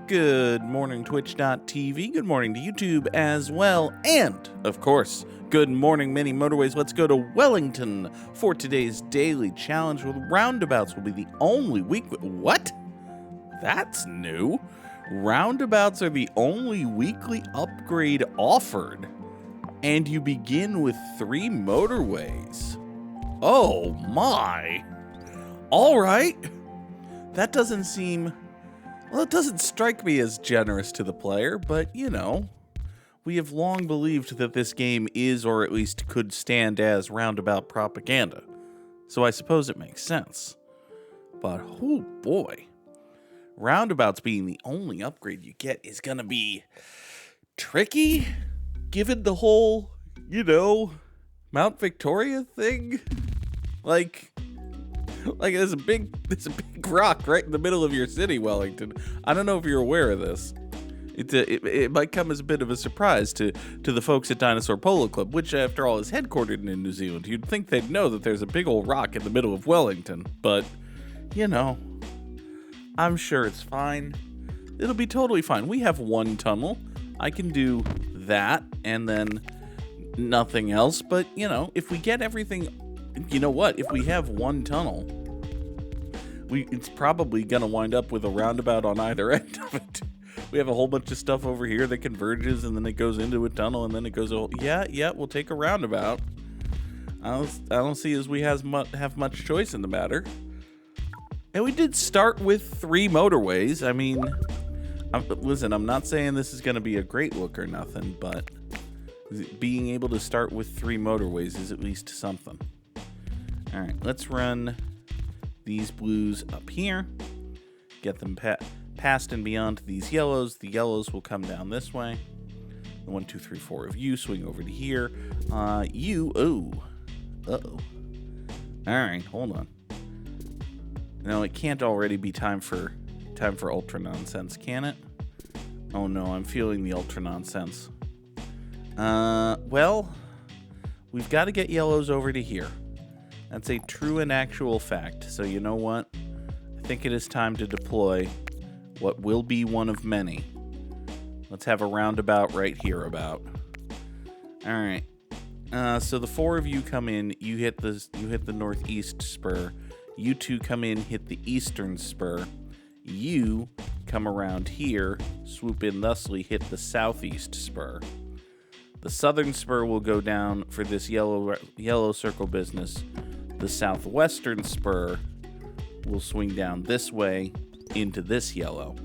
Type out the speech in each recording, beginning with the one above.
Good morning, Twitch.tv. Good morning to YouTube as well. And, of course, good morning, many motorways. Let's go to Wellington for today's daily challenge. With roundabouts will be the only What? That's new. Roundabouts are the only weekly upgrade offered. And you begin with 3 motorways. Oh my. All right. That doesn't seem... Well, it doesn't strike me as generous to the player, but, you know, we have long believed that this game is, or at least could stand as, roundabout propaganda. So I suppose it makes sense. But, oh boy. Roundabouts being the only upgrade you get is gonna be tricky, given the whole, you know, Mount Victoria thing. Like there's a big rock right in the middle of your city, Wellington. I don't know if you're aware of this. It might come as a bit of a surprise to the folks at Dinosaur Polo Club, which, after all, is headquartered in New Zealand. You'd think they'd know that there's a big old rock in the middle of Wellington, but, you know, I'm sure it's fine. It'll be totally fine. We have 1 tunnel. I can do that and then nothing else, but, you know, if we get everything... You know what? If we have 1 tunnel, it's probably going to wind up with a roundabout on either end of it. We have a whole bunch of stuff over here that converges, and then it goes into a tunnel, and then it goes, yeah, we'll take a roundabout. I don't see as we have much choice in the matter. And we did start with 3 motorways. I mean, listen, I'm not saying this is going to be a great look or nothing, but being able to start with 3 motorways is at least something. All right, let's run these blues up here, get them past and beyond these yellows. The yellows will come down this way. The 1, 2, 3, 4 of you swing over to here. Uh-oh. All right, hold on. No, it can't already be time for ultra nonsense, can it? Oh no, I'm feeling the ultra nonsense. Well, we've got to get yellows over to here. That's a true and actual fact. So you know what? I think it is time to deploy what will be one of many. Let's have a roundabout right here about. All right. So the 4 of you come in. You hit the northeast spur. You 2 come in, hit the eastern spur. You come around here, swoop in thusly, hit the southeast spur. The southern spur will go down for this yellow circle business. The southwestern spur will swing down this way into this yellow.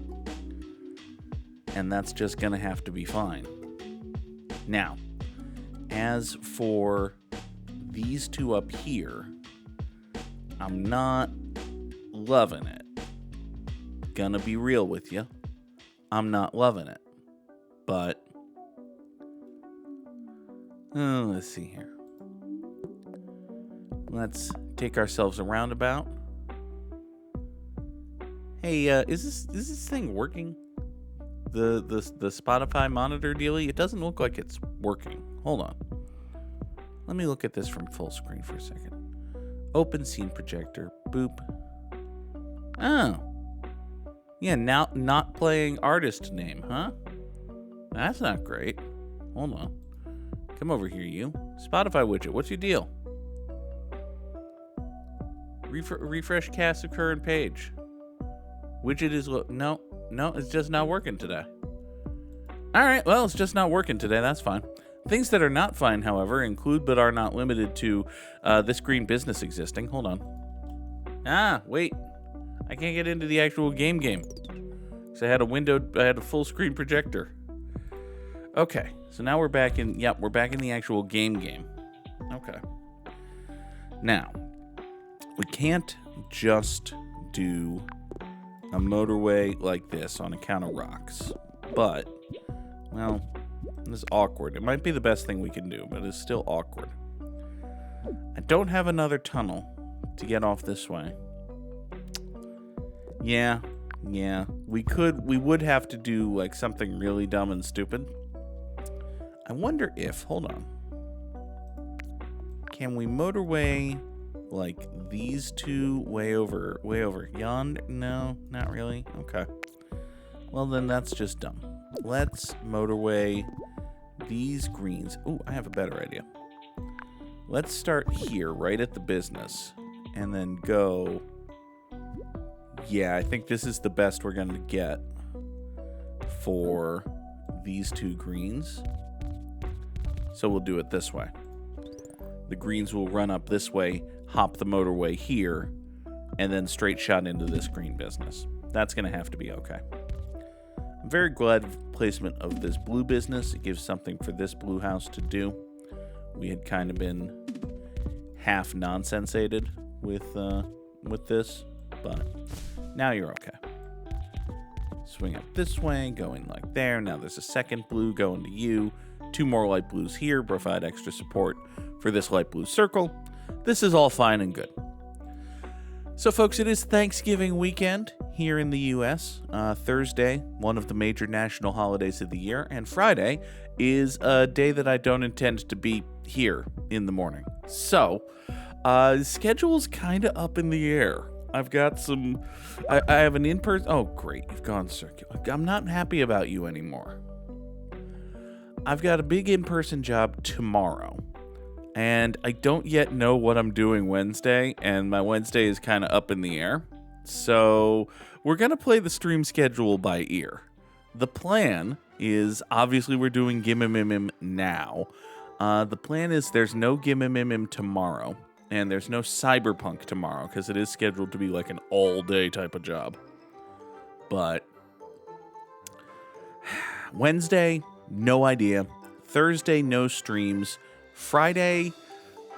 And that's just going to have to be fine. Now, as for these 2 up here, I'm not loving it. Gonna be real with you. I'm not loving it. But, let's see here. Let's take ourselves a roundabout. Hey, is this thing working? The Spotify monitor dealie? It doesn't look like it's working. Hold on. Let me look at this from full screen for a second. Open scene projector. Boop. Oh. Yeah, now not playing artist name, huh? That's not great. Hold on. Come over here, you. Spotify widget, what's your deal? Refresh cast of current page. Widget is no, it's just not working today. All right, well, it's just not working today. That's fine. Things that are not fine, however, include but are not limited to this green business existing. Hold on. Wait. I can't get into the actual game. So I had a full screen projector. Okay, so now we're back in the actual game. Okay. Now, we can't just do a motorway like this on account of rocks. But, well, this is awkward. It might be the best thing we can do, but it's still awkward. I don't have another tunnel to get off this way. Yeah. We would have to do like something really dumb and stupid. I wonder if, hold on. Can we motorway like these 2 way over yonder? No, not really. Okay. Well, then that's just dumb. Let's motorway these greens. Ooh, I have a better idea. Let's start here, right at the business, and then go... Yeah, I think this is the best we're going to get for these two greens. So we'll do it this way. The greens will run up this way, hop the motorway here, and then straight shot into this green business. That's going to have to be okay. I'm very glad of the placement of this blue business. It gives something for this blue house to do. We had kind of been half nonsensated with this, but now you're okay. Swing up this way, going like there. Now there's a second blue going to you. 2 more light blues here, provide extra support for this light blue circle. This is all fine and good. So folks, it is Thanksgiving weekend here in the U.S. Thursday, one of the major national holidays of the year, and Friday is a day that I don't intend to be here in the morning. So, schedule's kind of up in the air. I've got some... I have an in-person... Oh, great. You've gone circular. I'm not happy about you anymore. I've got a big in-person job tomorrow. And I don't yet know what I'm doing Wednesday. And my Wednesday is kind of up in the air. So we're going to play the stream schedule by ear. The plan is... Obviously, we're doing Gimmimimim now. The plan is there's no Gimmimimim tomorrow. And there's no Cyberpunk tomorrow, because it is scheduled to be like an all-day type of job. But Wednesday, no idea. Thursday, no streams. Friday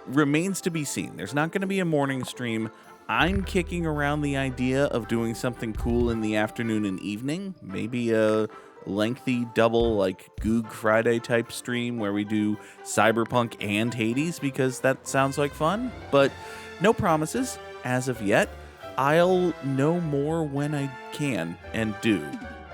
remains to be seen. There's not going to be a morning stream. I'm kicking around the idea of doing something cool in the afternoon and evening. Maybe a lengthy double like Goog Friday type stream where we do Cyberpunk and Hades, because that sounds like fun, but no promises as of yet. I'll know more when I can and do,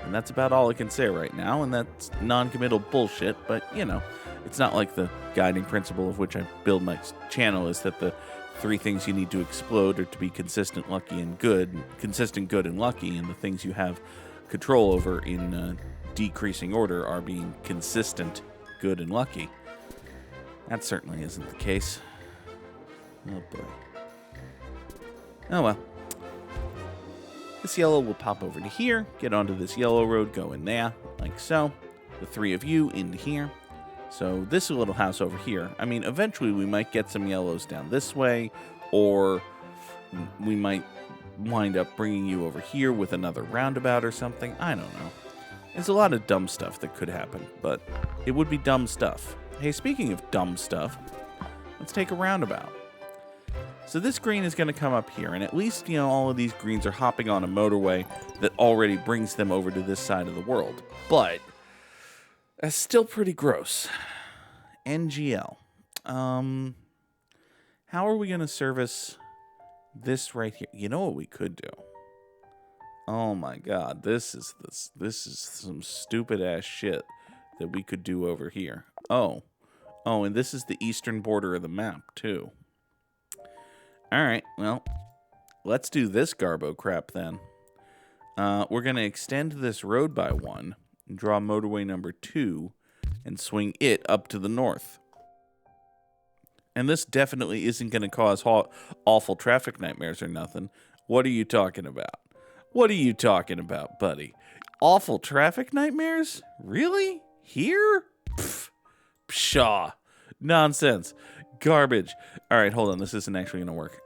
and that's about all I can say right now, and that's non-committal bullshit, but you know, it's not like the guiding principle of which I build my channel is that the 3 things you need to explode are to be consistent, lucky, and good, consistent, good, and lucky, and the things you have control over in decreasing order are being consistent, good, and lucky. That certainly isn't the case. Oh boy. Oh well. This yellow will pop over to here, get onto this yellow road, go in there, like so. The 3 of you into here. So this little house over here, I mean, eventually we might get some yellows down this way, or we might wind up bringing you over here with another roundabout or something. I don't know. There's a lot of dumb stuff that could happen, but it would be dumb stuff. Hey, speaking of dumb stuff, let's take a roundabout. So this green is going to come up here, and at least, you know, all of these greens are hopping on a motorway that already brings them over to this side of the world. But that's still pretty gross. NGL. How are we going to service this right here? You know what we could do? Oh my god, this is some stupid ass shit that we could do over here. Oh, and this is the eastern border of the map too. Alright, well, let's do this garbo crap then. We're going to extend this road by 1, and draw motorway number 2, and swing it up to the north. And this definitely isn't going to cause awful traffic nightmares or nothing. What are you talking about? What are you talking about, buddy? Awful traffic nightmares? Really? Here? Pfft. Pshaw. Nonsense. Garbage. All right, hold on. This isn't actually going to work.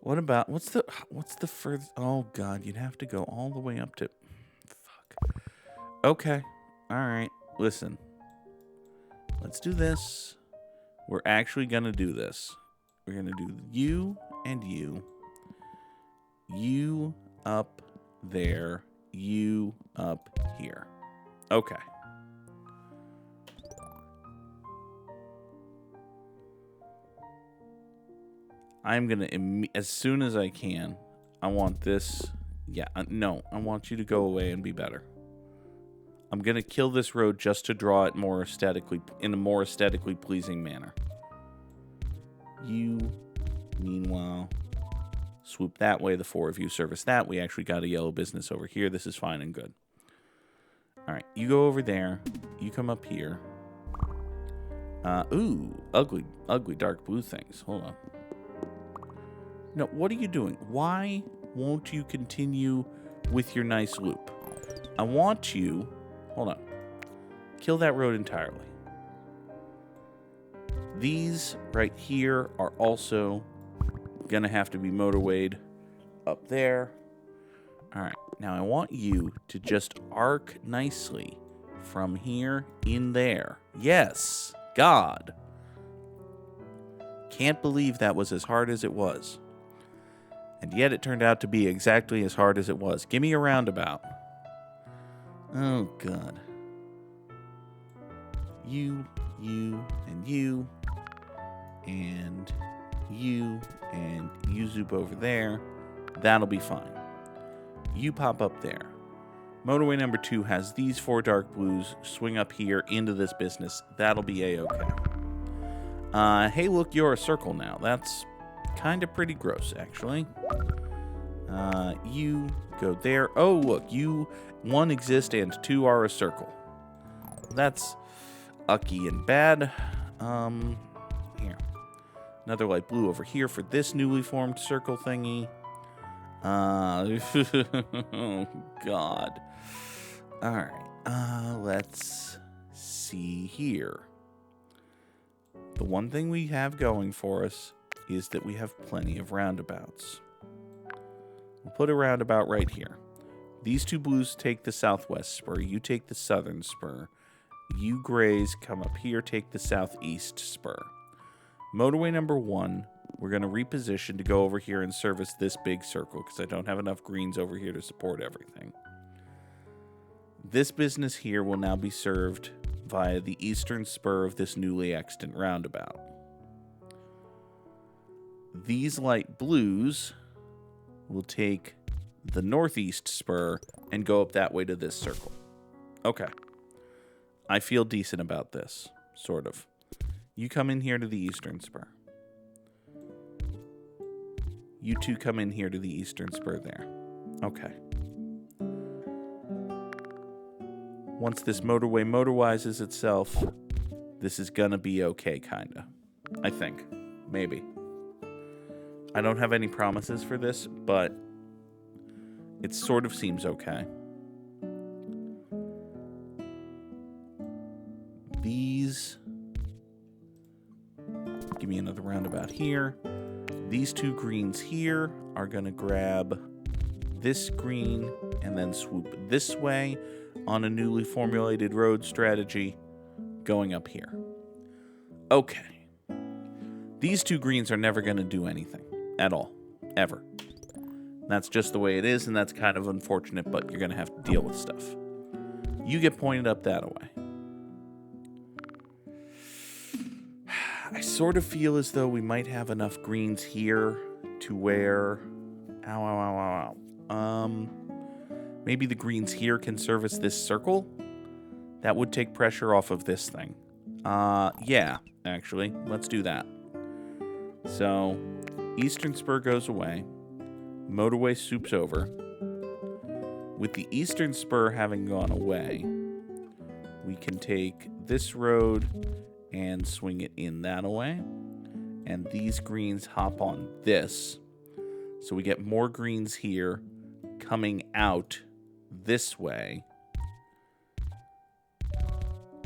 What about... What's the further... Oh, God. You'd have to go all the way up to... Fuck. Okay. All right. Listen. Let's do this. We're actually going to do this. We're going to do you and you. You up there. You up here. Okay. I'm going to, as soon as I can, I want this. Yeah, no, I want you to go away and be better. I'm going to kill this road just to draw it more aesthetically, in a more aesthetically pleasing manner. You, meanwhile, Swoop that way. The 4 of you service that. We actually got a yellow business over here. This is fine and good. All right, you go over there. You come up here. Ooh, ugly dark blue things. Hold on. No, what are you doing? Why won't you continue with your nice loop? I want you... Hold on. Kill that road entirely. These right here are also going to have to be motorwayed up there. All right. Now I want you to just arc nicely from here in there. Yes. God. Can't believe that was as hard as it was. And yet it turned out to be exactly as hard as it was. Give me a roundabout. Oh, God. You, and you, and you zoop over there. That'll be fine. You pop up there. Motorway number 2 has these 4 dark blues swing up here into this business. That'll be A-okay. Hey, look, you're a circle now. That's kind of pretty gross, actually. You go there. Oh, look, you 1 exist and 2 are a circle. That's ucky and bad. Here. Another light blue over here for this newly formed circle thingy. Oh, God. All right. Let's see here. The one thing we have going for us is that we have plenty of roundabouts. We'll put a roundabout right here. These 2 blues take the southwest spur. You take the southern spur. You grays come up here, take the southeast spur. Motorway number 1, we're going to reposition to go over here and service this big circle because I don't have enough greens over here to support everything. This business here will now be served via the eastern spur of this newly extant roundabout. These light blues will take the northeast spur and go up that way to this circle. Okay. I feel decent about this, sort of. You come in here to the eastern spur. You 2 come in here to the eastern spur there. Okay. Once this motorway motorwizes itself, this is gonna be okay, kinda. I think. Maybe. I don't have any promises for this, but it sort of seems okay. These... Give me another roundabout here. These 2 greens here are going to grab this green and then swoop this way on a newly formulated road strategy going up here. Okay. These 2 greens are never going to do anything at all. Ever. That's just the way it is, and that's kind of unfortunate, but you're going to have to deal with stuff. You get pointed up that way. I sort of feel as though we might have enough greens here to where... maybe the greens here can service this circle? That would take pressure off of this thing. Yeah, actually. Let's do that. So, eastern spur goes away. Motorway swoops over. With the eastern spur having gone away, we can take this road and swing it in that way. And these greens hop on this. So we get more greens here coming out this way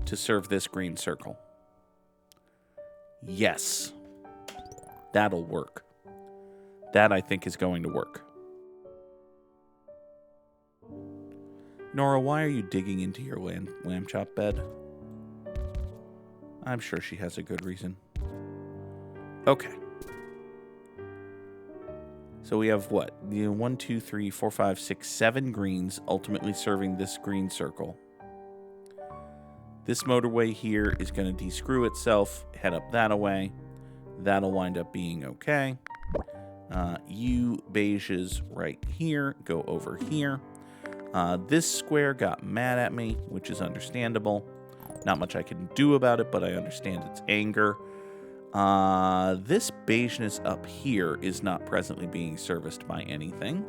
to serve this green circle. Yes. That'll work. That, I think, is going to work. Nora, why are you digging into your lamb chop bed? I'm sure she has a good reason. Okay. So we have what? 1, 2, 3, 4, 5, 6, 7 greens ultimately serving this green circle. This motorway here is going to descrew itself, head up that away. That'll wind up being okay. You beiges right here, go over here. This square got mad at me, which is understandable. Not much I can do about it, but I understand its anger. This beigeness up here is not presently being serviced by anything.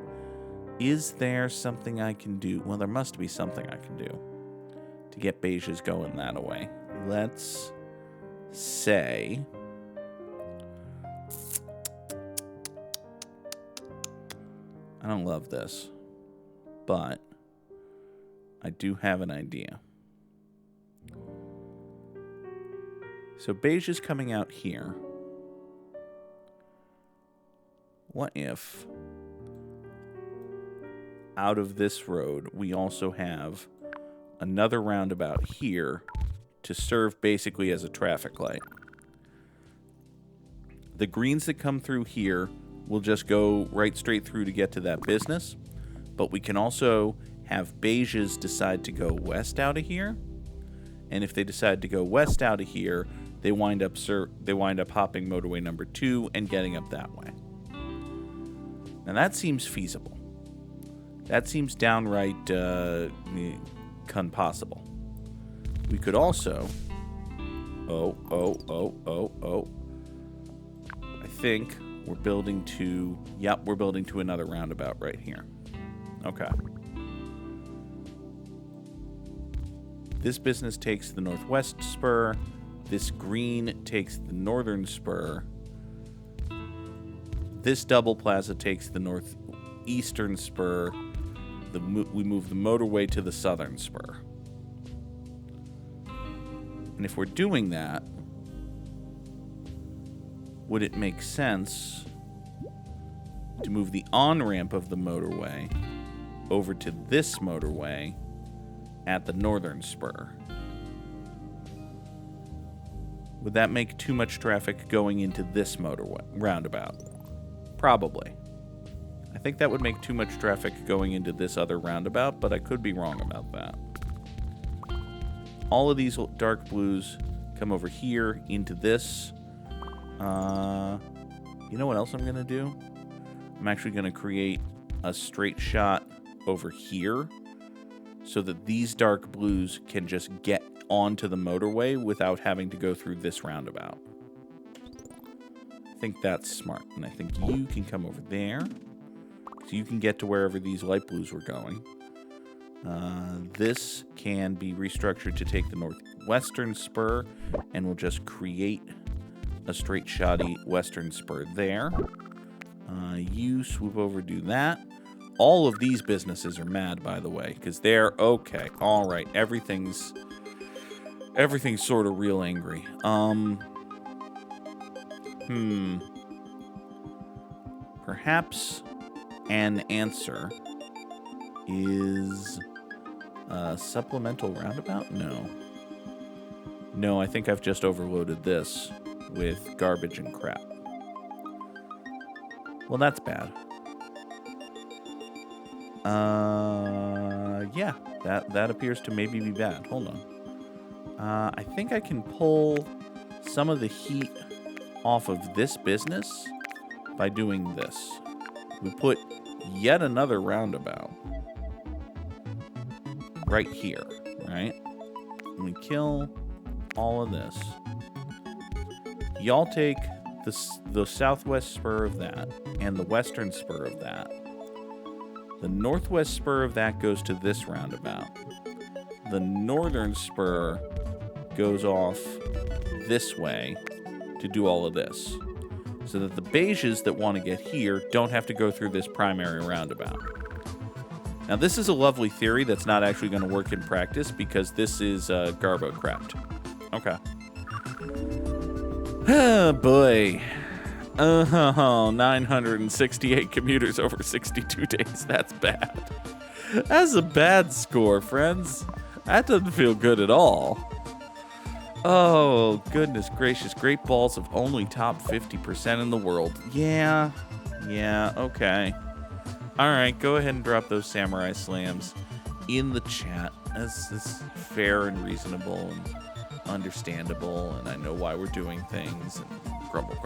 Is there something I can do? Well, there must be something I can do to get beiges going that way. Let's say... I don't love this, but I do have an idea. So beige is coming out here. What if out of this road we also have another roundabout here to serve basically as a traffic light? The greens that come through here will just go right straight through to get to that business, but we can also have beiges decide to go west out of here, and if they decide to go west out of here, they wind up hopping motorway number 2 and getting up that way. Now that seems feasible. That seems downright possible. We could also... I think we're building to... Yep, we're building to another roundabout right here. Okay. This business takes the northwest spur. This green takes the northern spur. This double plaza takes the northeastern spur. We move the motorway to the southern spur. And if we're doing that, would it make sense to move the on-ramp of the motorway over to this motorway at the northern spur? Would that make too much traffic going into this motorway roundabout? Probably. I think that would make too much traffic going into this other roundabout, but I could be wrong about that. All of these dark blues come over here into this. You know what else I'm going to do? I'm actually going to create a straight shot over here so that these dark blues can just get onto the motorway without having to go through this roundabout. I think that's smart. And I think you can come over there, so you can get to wherever these light blues were going. This can be restructured to take the northwestern spur, and we'll just create a straight shotty western spur there. You swoop over, do that. All of these businesses are mad, by the way, because they're okay. All right, everything's sort of real angry. Perhaps an answer is a supplemental roundabout? No, I think I've just overloaded this with garbage and crap. Well, that's bad. Yeah, that appears to maybe be bad. Hold on. I think I can pull some of the heat off of this business by doing this. We put yet another roundabout right here, right? And we kill all of this. Y'all take the southwest spur of that and the western spur of that. The northwest spur of that goes to this roundabout. The northern spur goes off this way to do all of this, so that the beiges that want to get here don't have to go through this primary roundabout. Now, this is a lovely theory that's not actually going to work in practice because this is garbo crapped. Okay. Oh, boy. 968 commuters over 62 days. That's bad. That's a bad score, friends. That doesn't feel good at all. Oh, goodness gracious. Great balls have only top 50% in the world. Yeah, okay. All right, go ahead and drop those samurai slams in the chat. That's fair and reasonable and understandable, and I know why we're doing things. And grumble.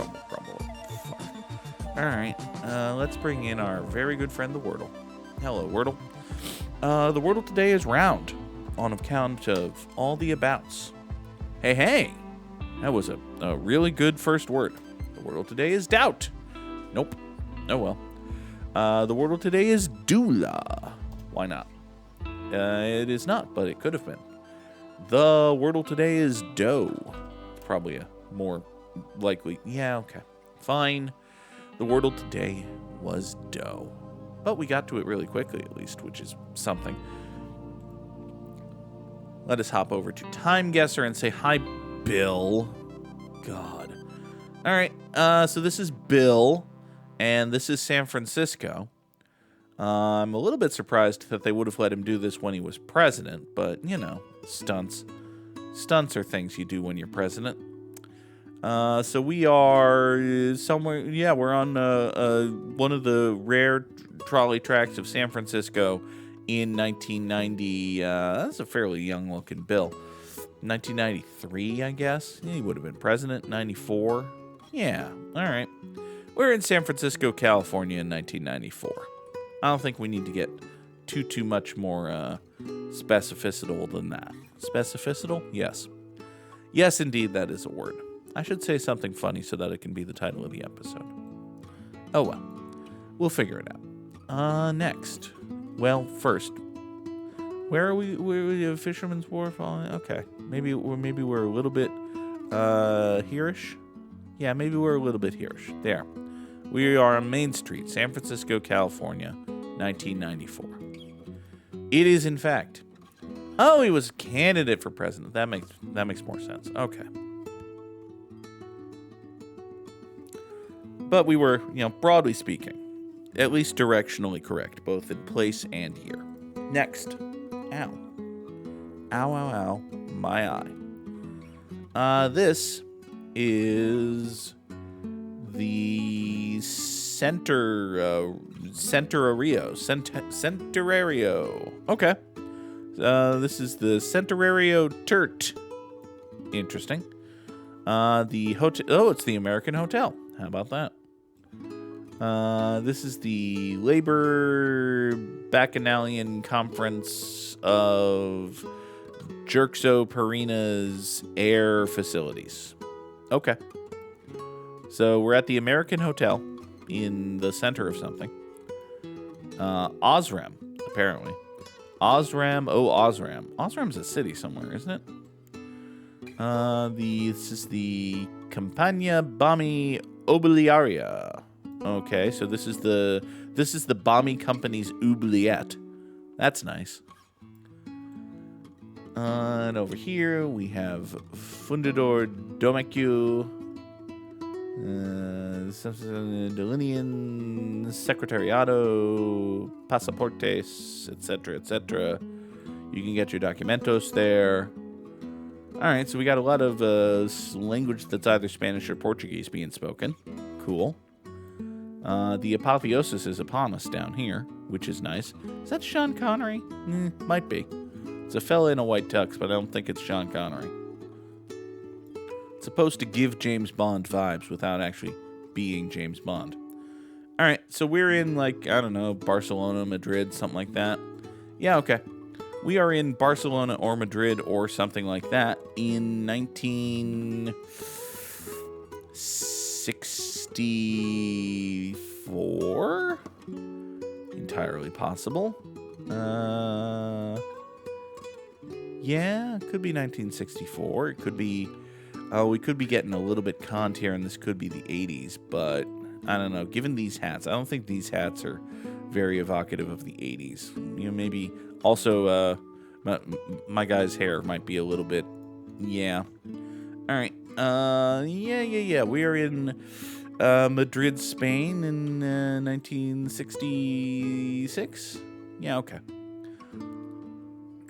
All right, let's bring in our very good friend, the Wordle. Hello, Wordle. The Wordle today is round on account of all the abouts. Hey, That was a really good first word. The word of today is doubt. Nope. Oh well. The word of today is doula. Why not? It is not, but it could have been. The wordle today is dough. Probably a more likely. Yeah, okay. Fine. The wordle today was dough. But we got to it really quickly, at least, which is something. Let us hop over to Time Guesser and say hi, Bill. God. All right. So this is Bill, and this is San Francisco. I'm a little bit surprised that they would have let him do this when he was president, but, you know, stunts. Stunts are things you do when you're president. So we are somewhere, yeah, we're on one of the rare trolley tracks of San Francisco in 1990. That's a fairly young-looking Bill. 1993, I guess. Yeah, he would have been president. 94. Yeah, all right. We're in San Francisco, California in 1994. I don't think we need to get too much more specificital than that. Specificital? Yes. Yes, indeed, that is a word. I should say something funny so that it can be the title of the episode. Oh well. We'll figure it out. Next. Well, first. Where are we? Where are we? A Fisherman's Wharf? Okay. Maybe we're a little bit here-ish. Yeah, maybe we're a little bit here-ish. There. We are on Main Street, San Francisco, California, 1994. It is, in fact. Oh, he was a candidate for president. That makes more sense. Okay. But we were, broadly speaking, at least directionally correct, both in place and year. Next. Ow. Ow, ow, ow. My eye. This is the Centenario. Okay. This is the Centenario Turt. Interesting. The hotel. Oh, it's the American Hotel. How about that? This is the Labor Bacchanalian Conference of Jerkso Perina's Air Facilities. Okay. So we're at the American Hotel in the center of something. Osram, apparently. Osram. Osram's a city somewhere, isn't it? This is the Campagna Bami Obiliaria. Okay, so this is the Bami Company's oubliette. That's nice. And over here we have Fundador Domecu, Delinean Secretariado, Pasaportes, etc., etc. You can get your documentos there. All right, so we got a lot of language that's either Spanish or Portuguese being spoken. Cool. The apotheosis is upon us down here, which is nice. Is that Sean Connery? Might be. It's a fella in a white tux, but I don't think it's Sean Connery. It's supposed to give James Bond vibes without actually being James Bond. All right, so we're in, Barcelona, Madrid, something like that. Yeah, okay. We are in Barcelona or Madrid or something like that in 1964? Entirely possible. Yeah, it could be 1964. It could be... we could be getting a little bit conned here, and this could be the 80s, but I don't know. Given these hats, I don't think these hats are very evocative of the 80s. Maybe also my guy's hair might be a little bit... Yeah. All right. Yeah. We are in Madrid, Spain in 1966. Yeah, okay.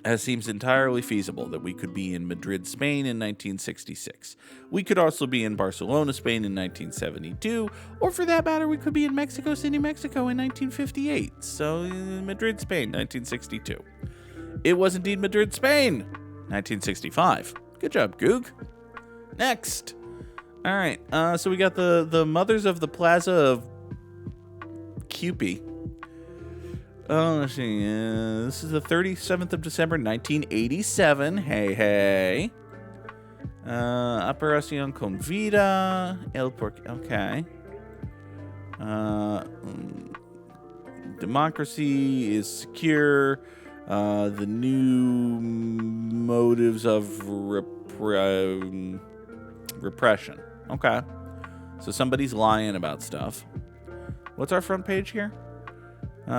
It seems entirely feasible that we could be in Madrid, Spain in 1966. We could also be in Barcelona, Spain in 1972, or for that matter, we could be in Mexico City, Mexico in 1958. So, Madrid, Spain, 1962. It was indeed Madrid, Spain, 1965. Good job, Goog. Next. All right, so we got the Mothers of the Plaza of Cupid. Oh, let's see. This is the 37th of December, 1987. Hey. Operación con vida. El Porque. Okay. Democracy is secure. The new motives of repression. Okay. So somebody's lying about stuff. What's our front page here?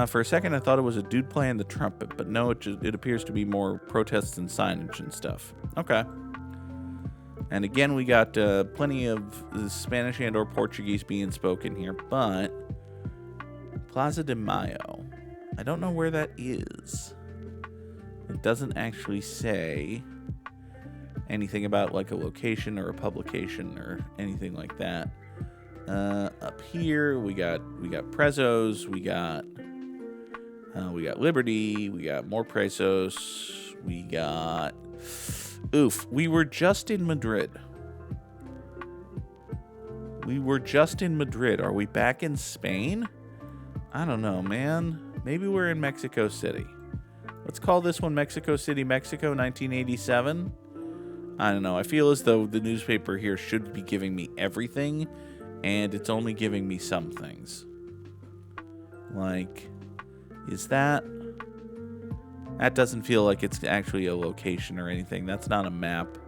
For a second, I thought it was a dude playing the trumpet, but no, it appears to be more protests and signage and stuff. Okay. And again, we got plenty of Spanish and or Portuguese being spoken here, but Plaza de Mayo. I don't know where that is. It doesn't actually say anything about like a location or a publication or anything like that. Up here we got Prezos, we got Liberty, we got more Prezos, we got we were just in Madrid. Are we back in Spain? I don't know, man. Maybe we're in Mexico City. Let's call this one Mexico City, Mexico, 1987. I don't know. I feel as though the newspaper here should be giving me everything, and it's only giving me some things. Like, is that... That doesn't feel like it's actually a location or anything. That's not a map.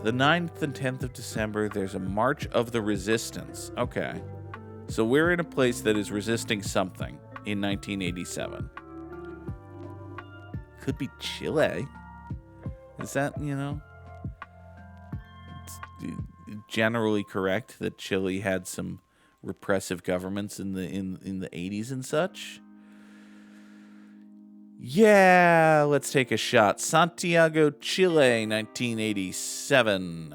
The 9th and 10th of December, there's a March of the Resistance. Okay. So we're in a place that is resisting something in 1987. Could be Chile. Is that, it's generally correct that Chile had some repressive governments in the 80s and such? Yeah, let's take a shot. Santiago, Chile, 1987.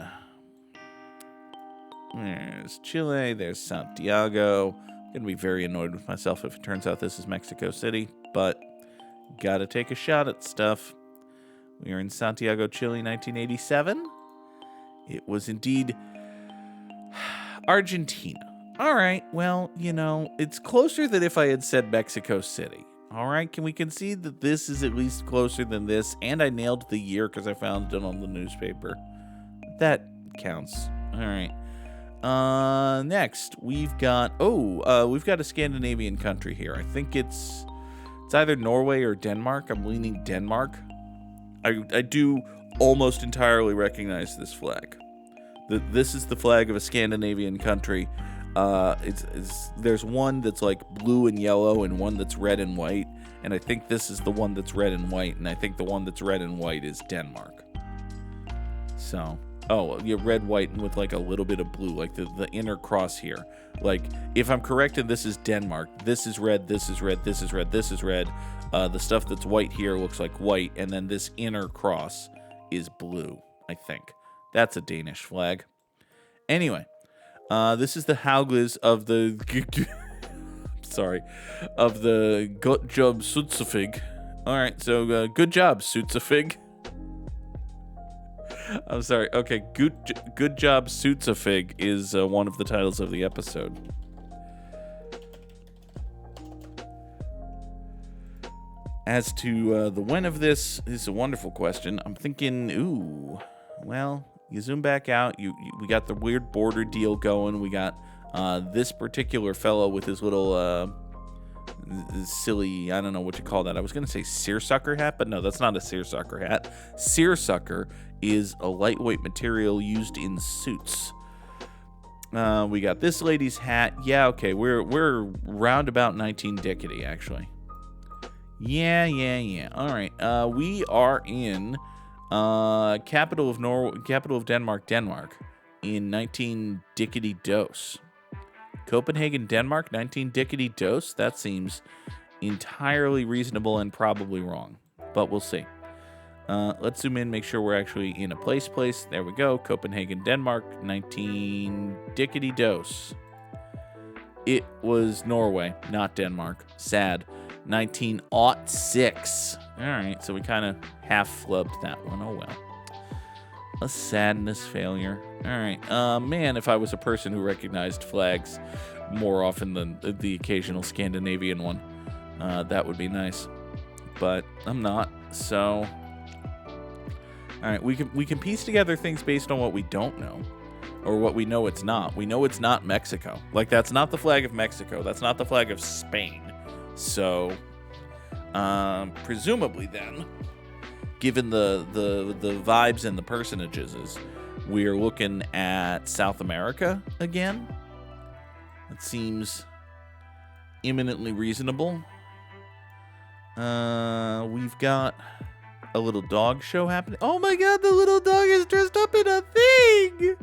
There's Chile, there's Santiago. I'm going to be very annoyed with myself if it turns out this is Mexico City, but gotta take a shot at stuff. We are in Santiago, Chile, 1987. It was indeed Argentina. All right, well, it's closer than if I had said Mexico City. All right, can we concede that this is at least closer than this? And I nailed the year because I found it on the newspaper. That counts. All right. Next, we've got a Scandinavian country here. I think it's either Norway or Denmark. I'm leaning Denmark. I do almost entirely recognize this flag. This is the flag of a Scandinavian country. There's one that's like blue and yellow and one that's red and white, and I think this is the one that's red and white, and I think the one that's red and white is Denmark. So, red, white, and with like a little bit of blue, like the inner cross here. Like, if I'm correct and this is Denmark, this is red, this is red, this is red, this is red. The stuff that's white here looks like white, and then this inner cross is blue, I think. That's a Danish flag. Anyway. This is the Hauglis of the of the Good Job Sutzefig. All right, so good job Sutzefig. I'm sorry. Okay, good job Sutzefig is one of the titles of the episode. As to the when of this is a wonderful question. I'm thinking, well. You zoom back out, we got the weird border deal going. We got this particular fellow with his little silly, I don't know what you call that. I was going to say seersucker hat, but no, that's not a seersucker hat. Seersucker is a lightweight material used in suits. We got this lady's hat. Yeah, okay, we're roundabout 19 Dickety, actually. Yeah. All right, we are in... capital of Denmark in 19 Dickety Dose. Copenhagen, Denmark, 19 Dickety Dose. That seems entirely reasonable and probably wrong, but we'll see. Let's zoom in, make sure we're actually in a place. There we go. Copenhagen, Denmark, 19 Dickety Dose. It was Norway, not Denmark. Sad. 1906. All right, so we kind of half flubbed that one. Oh, well. A sadness failure. All right. Man, if I was a person who recognized flags more often than the occasional Scandinavian one, that would be nice. But I'm not, so... All right, we can piece together things based on what we don't know, or what we know it's not. We know it's not Mexico. Like, that's not the flag of Mexico. That's not the flag of Spain. So, presumably then, given the vibes and the personages, we are looking at South America again. It seems imminently reasonable. We've got a little dog show happening. Oh my god, the little dog is dressed up in a thing!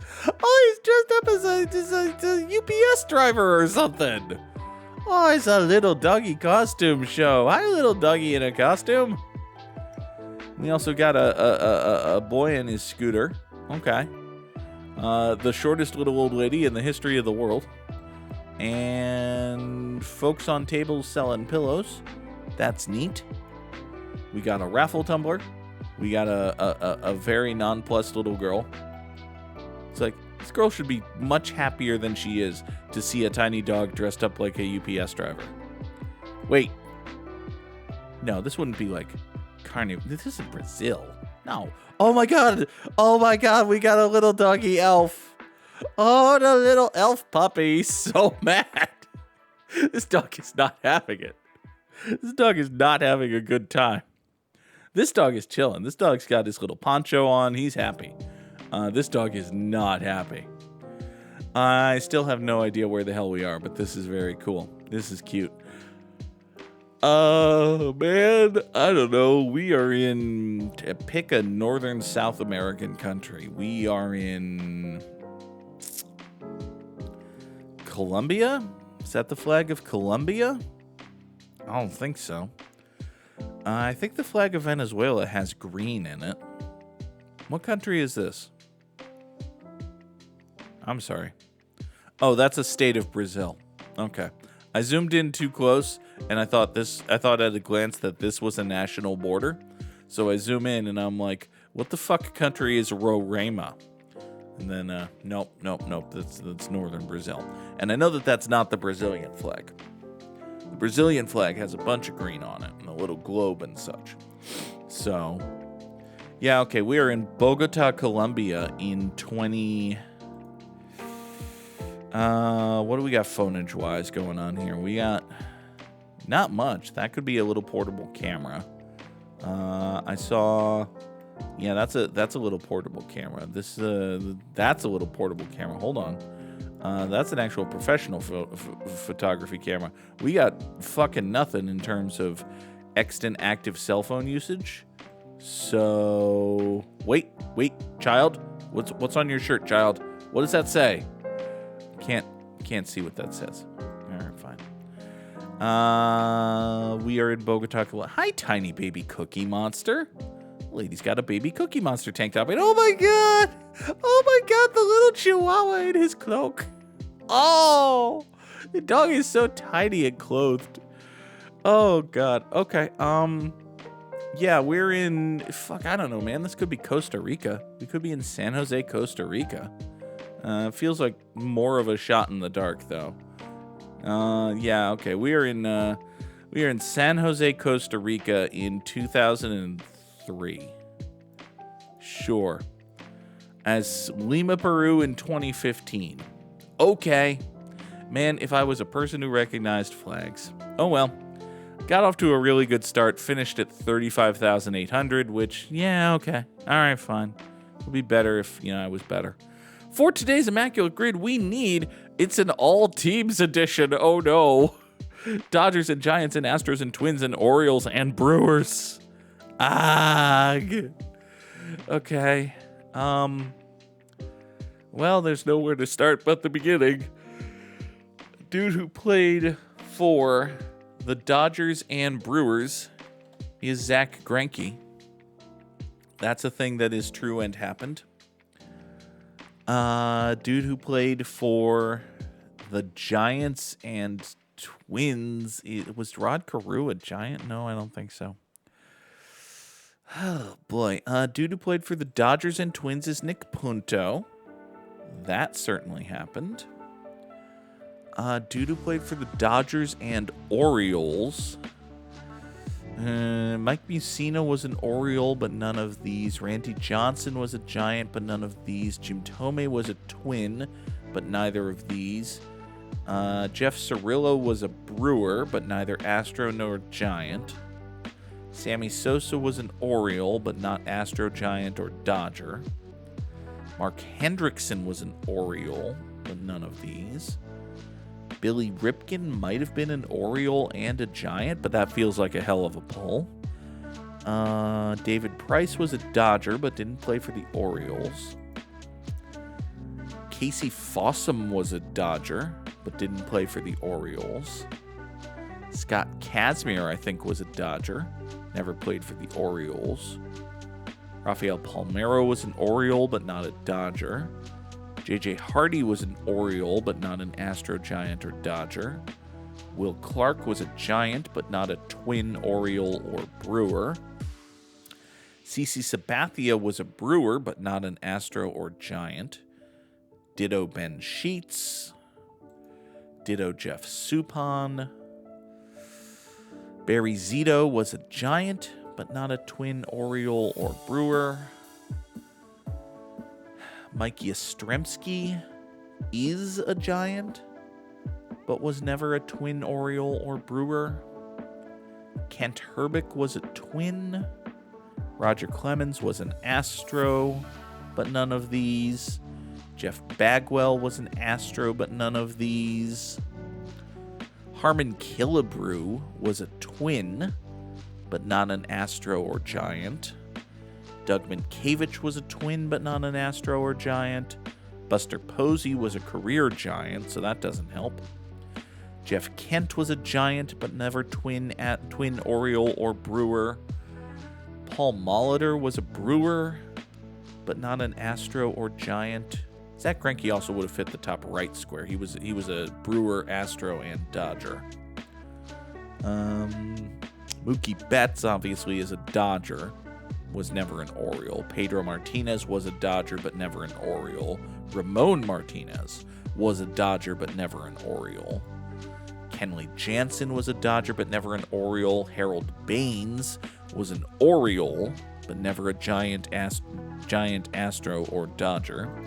Oh, he's dressed up as a UPS driver or something. Oh, it's a little doggy costume show. Hi, little doggy in a costume. We also got a boy in his scooter. Okay. The shortest little old lady in the history of the world. And folks on tables selling pillows. That's neat. We got a raffle tumbler. We got a very nonplussed little girl. It's like, this girl should be much happier than she is to see a tiny dog dressed up like a UPS driver. Wait. No, this wouldn't be like Carnival. This isn't Brazil. No. Oh my god. Oh my god, we got a little doggy elf. Oh, the little elf puppy. He's so mad. This dog is not having it. This dog is not having a good time. This dog is chilling. This dog's got his little poncho on. He's happy. This dog is not happy. I still have no idea where the hell we are, but this is very cool. This is cute. Man, I don't know. We are in... Pick a northern South American country. We are in... Colombia? Is that the flag of Colombia? I don't think so. I think the flag of Venezuela has green in it. What country is this? I'm sorry. Oh, that's a state of Brazil. Okay. I zoomed in too close, and I thought at a glance that this was a national border. So I zoom in, and I'm like, what the fuck country is Roraima? And then, nope. That's northern Brazil. And I know that that's not the Brazilian flag. The Brazilian flag has a bunch of green on it and a little globe and such. So, yeah, okay, we are in Bogota, Colombia in 20... what do we got phonage-wise going on here? We got not much. That could be a little portable camera. I saw... Yeah, that's a little portable camera. That's a little portable camera. Hold on. That's an actual professional photography camera. We got fucking nothing in terms of extant active cell phone usage. So wait, child. What's on your shirt, child? What does that say? Can't see what that says. All right, fine. We are in Bogota. Hi, tiny baby Cookie Monster. Lady's got a baby Cookie Monster tank top. And oh my god, the little Chihuahua in his cloak. Oh, the dog is so tiny and clothed. Oh god. Okay. Yeah, we're in. Fuck, I don't know, man. This could be Costa Rica. We could be in San Jose, Costa Rica. Feels like more of a shot in the dark, though. Yeah. Okay. We are in San Jose, Costa Rica in 2003. Sure. As Lima, Peru in 2015. Okay. Man, if I was a person who recognized flags. Oh well. Got off to a really good start. Finished at 35,800, which, yeah, okay. All right, fine. It would be better if, I was better. For today's Immaculate Grid, we need... It's an all-teams edition. Oh, no. Dodgers and Giants and Astros and Twins and Orioles and Brewers. Ag. Okay. Well, there's nowhere to start but the beginning. Dude who played for the Dodgers and Brewers is Zach Greinke. That's a thing that is true and happened. Dude who played for the Giants and Twins. Was Rod Carew a Giant? No, I don't think so. Oh, boy. Dude who played for the Dodgers and Twins is Nick Punto. That certainly happened. Dude who played for the Dodgers and Orioles. Mike Mussina was an Oriole, but none of these. Randy Johnson was a Giant, but none of these. Jim Thome was a Twin, but neither of these. Jeff Cirillo was a Brewer, but neither Astro nor Giant. Sammy Sosa was an Oriole, but not Astro, Giant, or Dodger. Mark Hendrickson was an Oriole, but none of these. Billy Ripken might have been an Oriole and a Giant, but that feels like a hell of a pull. David Price was a Dodger, but didn't play for the Orioles. Casey Fossum was a Dodger, but didn't play for the Orioles. Scott Kazmir, I think, was a Dodger. Never played for the Orioles. Rafael Palmeiro was an Oriole, but not a Dodger. J.J. Hardy was an Oriole, but not an Astro, Giant, or Dodger. Will Clark was a Giant, but not a Twin, Oriole, or Brewer. CeCe Sabathia was a Brewer, but not an Astro or Giant. Ditto Ben Sheets. Ditto Jeff Suppan. Barry Zito was a Giant, but not a Twin, Oriole, or Brewer. Mike Yastrzemski is a Giant, but was never a Twin, Oriole, or Brewer. Kent Herbick was a Twin. Roger Clemens was an Astro, but none of these. Jeff Bagwell was an Astro, but none of these. Harmon Killebrew was a Twin, but not an Astro or Giant. Doug Minkiewicz was a Twin, but not an Astro or Giant. Buster Posey was a career Giant, so that doesn't help. Jeff Kent was a Giant, but never Twin, Oriole, or Brewer. Paul Molitor was a Brewer, but not an Astro or Giant. Zach Greinke also would have fit the top right square. He was a Brewer, Astro, and Dodger. Mookie Betts obviously is a Dodger. Was never an Oriole. Pedro Martinez was a Dodger, but never an Oriole. Ramon Martinez was a Dodger, but never an Oriole. Kenley Jansen was a Dodger, but never an Oriole. Harold Baines was an Oriole, but never a Giant, Astro, or Dodger.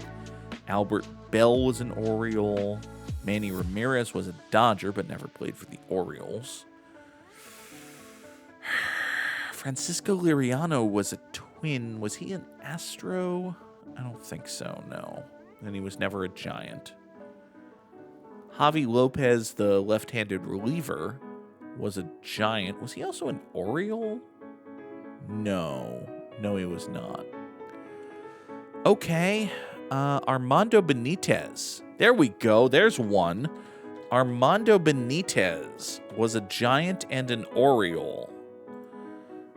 Albert Bell was an Oriole. Manny Ramirez was a Dodger, but never played for the Orioles. Francisco Liriano was a Twin. Was he an Astro? I don't think so, no. And he was never a Giant. Javi Lopez, the left-handed reliever, was a Giant. Was he also an Oriole? No. No, he was not. Okay. Armando Benitez. There we go. There's one. Armando Benitez was a Giant and an Oriole.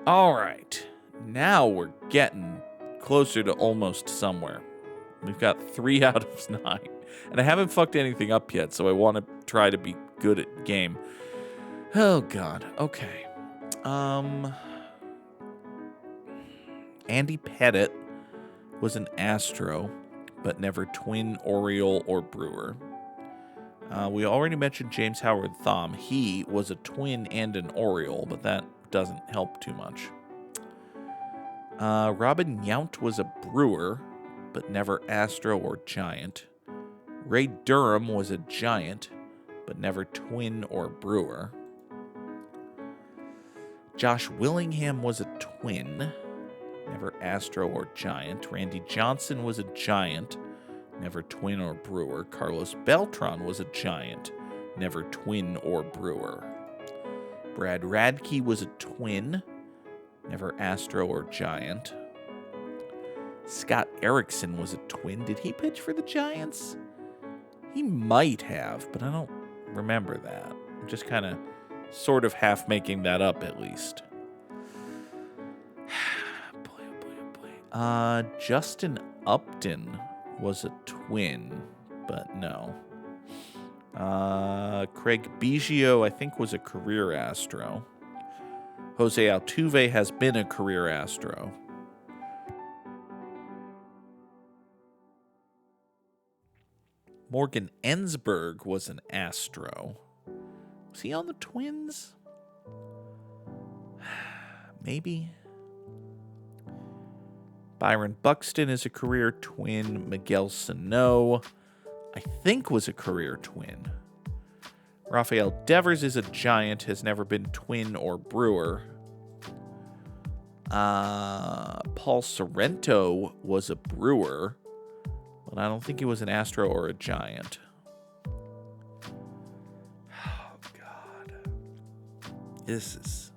All right. Now we're getting closer to almost somewhere. We've got 3 out of 9. And I haven't fucked anything up yet, so I want to try to be good at game. Oh, God. Okay. Andy Pettit was an Astro, but never Twin, Oriole, or Brewer. We already mentioned James Howard Thom. He was a Twin and an Oriole, but that doesn't help too much. Robin Yount was a Brewer, but never Astro or Giant. Ray Durham was a Giant, but never Twin or Brewer. Josh Willingham was a Twin, never Astro or Giant. Randy Johnson was a Giant, never Twin or Brewer. Carlos Beltran was a Giant, never Twin or Brewer. Brad Radke was a Twin, never Astro or Giant. Scott Erickson was a Twin. Did he pitch for the Giants? He might have, but I don't remember that. I'm just kind of sort of half making that up at least. Boy, oh boy, oh boy. Justin Upton was a Twin, but no. Craig Biggio, I think, was a career Astro. Jose Altuve has been a career Astro. Morgan Ensberg was an Astro. Was he on the Twins? Maybe. Byron Buxton is a career twin. Miguel Sano, I think, was a career twin. Rafael Devers is a Giant, has never been twin or Brewer. Paul Sorrento was a Brewer, but I don't think he was an Astro or a Giant. Oh, God. This is...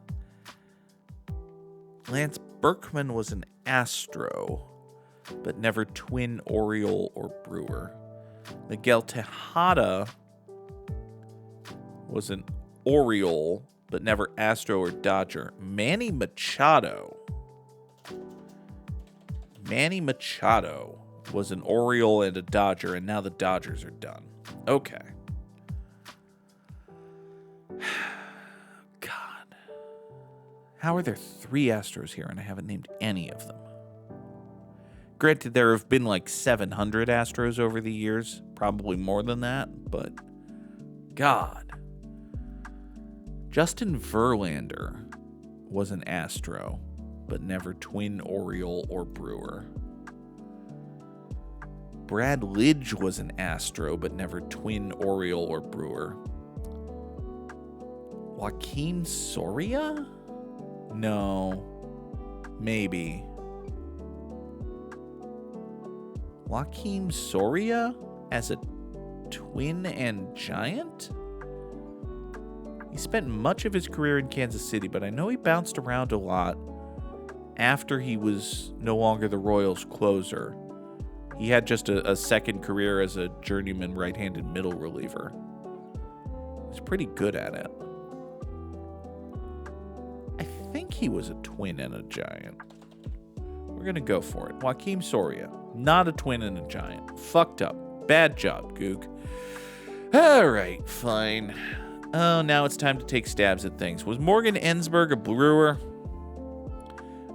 Lance Berkman was an Astro, but never twin, Oriole, or Brewer. Miguel Tejada was an Oriole, but never Astro or Dodger. Manny Machado was an Oriole and a Dodger, and now the Dodgers are done. Okay. God. How are there 3 Astros here, and I haven't named any of them? Granted, there have been like 700 Astros over the years. Probably more than that, but... God. Justin Verlander was an Astro, but never twin, Oriole, or Brewer. Brad Lidge was an Astro, but never twin, Oriole, or Brewer. Joaquin Soria? No. Maybe. Joaquin Soria as a twin and Giant? He spent much of his career in Kansas City, but I know he bounced around a lot after he was no longer the Royals' closer. He had just a second career as a journeyman right-handed middle reliever. He was pretty good at it. I think he was a twin and a Giant. We're going to go for it. Joaquin Soria, not a twin and a Giant. Fucked up. Bad job, Goog. All right, fine. Oh, now it's time to take stabs at things. Was Morgan Ensberg a Brewer?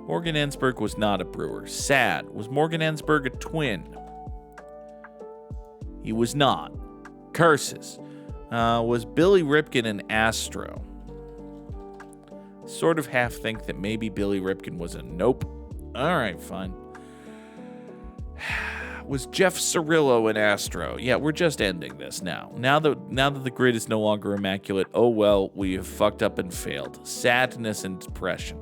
Morgan Ensberg was not a Brewer. Sad. Was Morgan Ensberg a twin? He was not. Curses. Was Billy Ripken an Astro? Sort of half think that maybe Billy Ripken was a nope. All right, fine. Was Jeff Cirillo an Astro? Yeah, we're just ending this now. Now that the grid is no longer immaculate, oh well, we have fucked up and failed. Sadness and depression.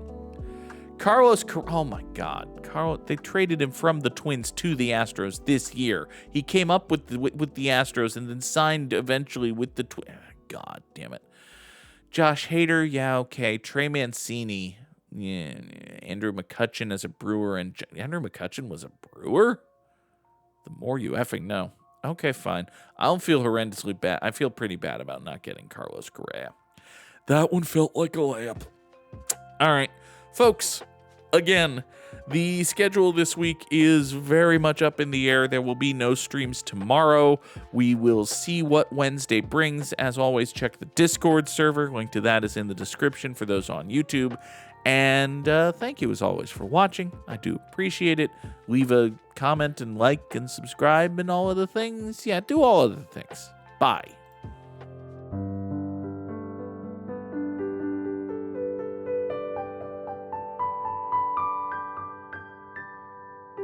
Oh my God, they traded him from the Twins to the Astros this year. He came up with the Astros and then signed eventually with the Twins. God damn it. Josh Hader, yeah, okay. Trey Mancini, yeah. Andrew McCutchen as a Brewer, and Andrew McCutchen was a Brewer? The more you effing know. Okay, fine. I don't feel horrendously bad. I feel pretty bad about not getting Carlos Correa. That one felt like a layup. All right, folks, again, the schedule this week is very much up in the air. There will be no streams tomorrow. We will see what Wednesday brings. As always, check the Discord server. Link to that is in the description for those on YouTube. And thank you, as always, for watching. I do appreciate it. Leave a comment and like and subscribe and all of the things. Yeah, do all of the things. Bye.